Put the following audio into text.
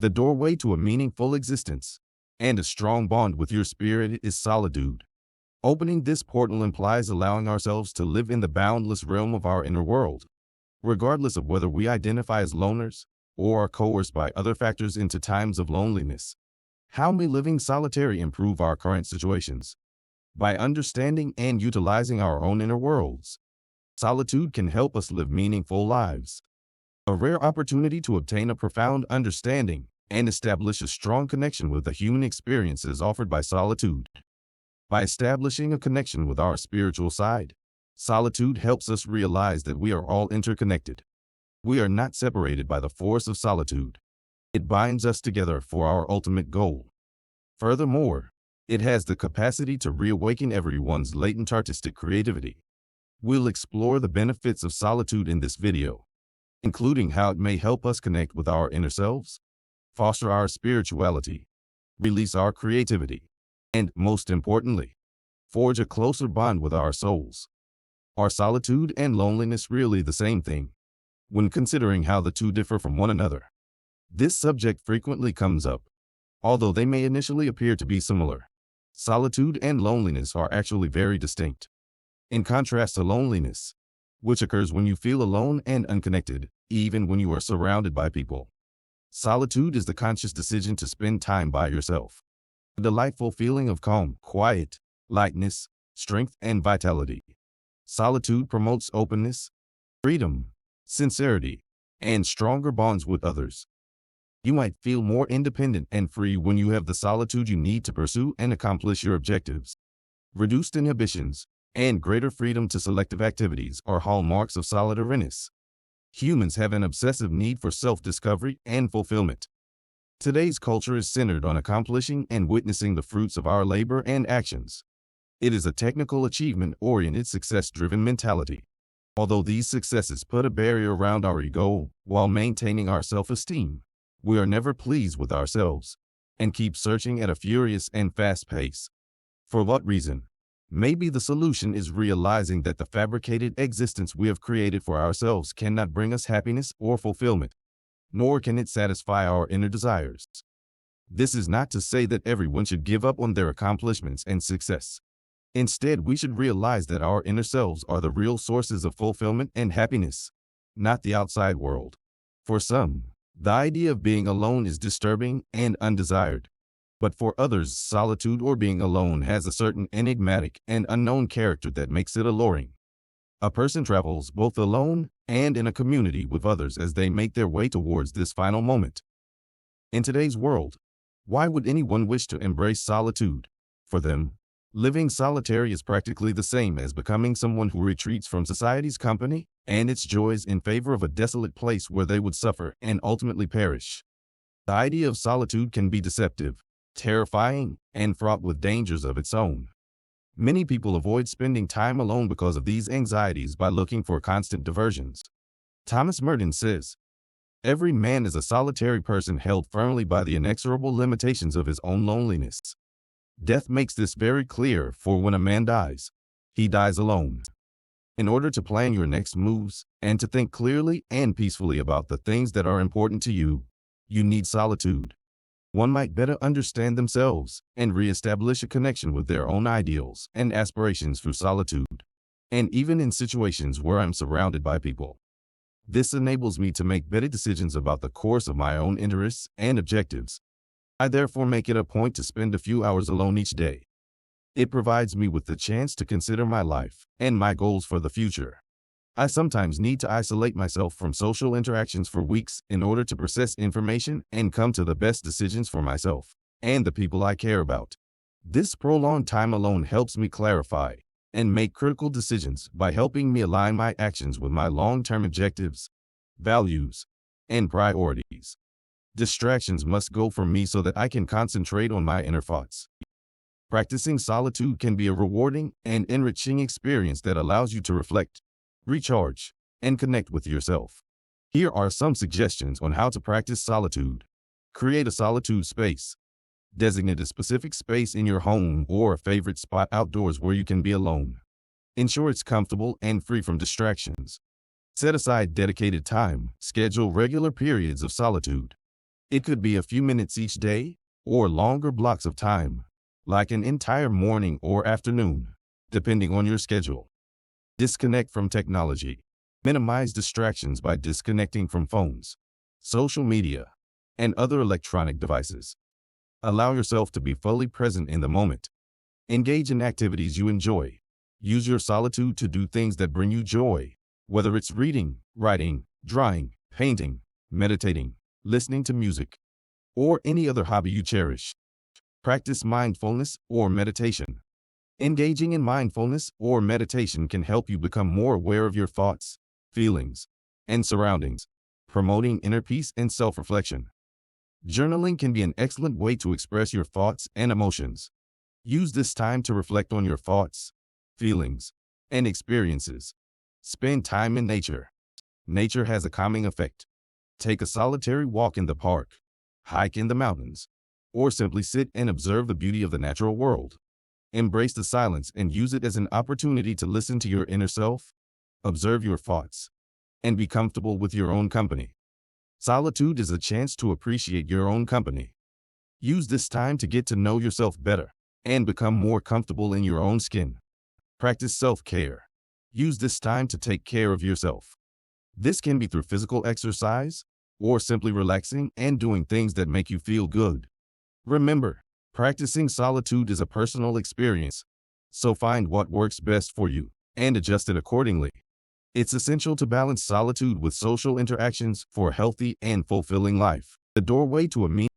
The doorway to a meaningful existence and a strong bond with your spirit is solitude. Opening this portal implies allowing ourselves to live in the boundless realm of our inner world, regardless of whether we identify as loners or are coerced by other factors into times of loneliness. How may living solitary improve our current situations? By understanding and utilizing our own inner worlds, solitude can help us live meaningful lives. A rare opportunity to obtain a profound understanding and establish a strong connection with the human experiences offered by solitude. By establishing a connection with our spiritual side, solitude helps us realize that we are all interconnected. We are not separated by the force of solitude. It binds us together for our ultimate goal. Furthermore, it has the capacity to reawaken everyone's latent artistic creativity. We'll explore the benefits of solitude in this video, including how it may help us connect with our inner selves, foster our spirituality, release our creativity, and, most importantly, forge a closer bond with our souls. Are solitude and loneliness really the same thing? When considering how the two differ from one another, this subject frequently comes up. Although they may initially appear to be similar, solitude and loneliness are actually very distinct. In contrast to loneliness, which occurs when you feel alone and unconnected, even when you are surrounded by people, solitude is the conscious decision to spend time by yourself. A delightful feeling of calm, quiet, lightness, strength, and vitality. Solitude promotes openness, freedom, sincerity, and stronger bonds with others. You might feel more independent and free when you have the solitude you need to pursue and accomplish your objectives. Reduced inhibitions and greater freedom to selective activities are hallmarks of solitariness. Humans have an obsessive need for self-discovery and fulfillment. Today's culture is centered on accomplishing and witnessing the fruits of our labor and actions. It is a technical achievement-oriented, success-driven mentality. Although these successes put a barrier around our ego while maintaining our self-esteem, we are never pleased with ourselves and keep searching at a furious and fast pace. For what reason? Maybe the solution is realizing that the fabricated existence we have created for ourselves cannot bring us happiness or fulfillment, nor can it satisfy our inner desires. This is not to say that everyone should give up on their accomplishments and success. Instead, we should realize that our inner selves are the real sources of fulfillment and happiness, not the outside world. For some, the idea of being alone is disturbing and undesired. But for others, solitude or being alone has a certain enigmatic and unknown character that makes it alluring. A person travels both alone and in a community with others as they make their way towards this final moment. In today's world, why would anyone wish to embrace solitude? For them, living solitary is practically the same as becoming someone who retreats from society's company and its joys in favor of a desolate place where they would suffer and ultimately perish. The idea of solitude can be deceptive, terrifying, and fraught with dangers of its own. Many people avoid spending time alone because of these anxieties by looking for constant diversions. Thomas Merton says, "Every man is a solitary person held firmly by the inexorable limitations of his own loneliness." Death makes this very clear, for when a man dies, he dies alone. In order to plan your next moves and to think clearly and peacefully about the things that are important to you, you need solitude. One might better understand themselves and reestablish a connection with their own ideals and aspirations through solitude, and even in situations where I'm surrounded by people. This enables me to make better decisions about the course of my own interests and objectives. I therefore make it a point to spend a few hours alone each day. It provides me with the chance to consider my life and my goals for the future. I sometimes need to isolate myself from social interactions for weeks in order to process information and come to the best decisions for myself and the people I care about. This prolonged time alone helps me clarify and make critical decisions by helping me align my actions with my long-term objectives, values, and priorities. Distractions must go from me so that I can concentrate on my inner thoughts. Practicing solitude can be a rewarding and enriching experience that allows you to reflect, recharge, and connect with yourself. Here are some suggestions on how to practice solitude. Create a solitude space. Designate a specific space in your home or a favorite spot outdoors where you can be alone. Ensure it's comfortable and free from distractions. Set aside dedicated time. Schedule regular periods of solitude. It could be a few minutes each day or longer blocks of time, like an entire morning or afternoon, depending on your schedule. Disconnect from technology. Minimize distractions by disconnecting from phones, social media, and other electronic devices. Allow yourself to be fully present in the moment. Engage in activities you enjoy. Use your solitude to do things that bring you joy, whether it's reading, writing, drawing, painting, meditating, listening to music, or any other hobby you cherish. Practice mindfulness or meditation. Engaging in mindfulness or meditation can help you become more aware of your thoughts, feelings, and surroundings, promoting inner peace and self-reflection. Journaling can be an excellent way to express your thoughts and emotions. Use this time to reflect on your thoughts, feelings, and experiences. Spend time in nature. Nature has a calming effect. Take a solitary walk in the park, hike in the mountains, or simply sit and observe the beauty of the natural world. Embrace the silence and use it as an opportunity to listen to your inner self, observe your thoughts, and be comfortable with your own company. Solitude is a chance to appreciate your own company. Use this time to get to know yourself better and become more comfortable in your own skin. Practice self-care. Use this time to take care of yourself. This can be through physical exercise or simply relaxing and doing things that make you feel good. Remember, practicing solitude is a personal experience, so find what works best for you and adjust it accordingly. It's essential to balance solitude with social interactions for a healthy and fulfilling life. The doorway to a meaningful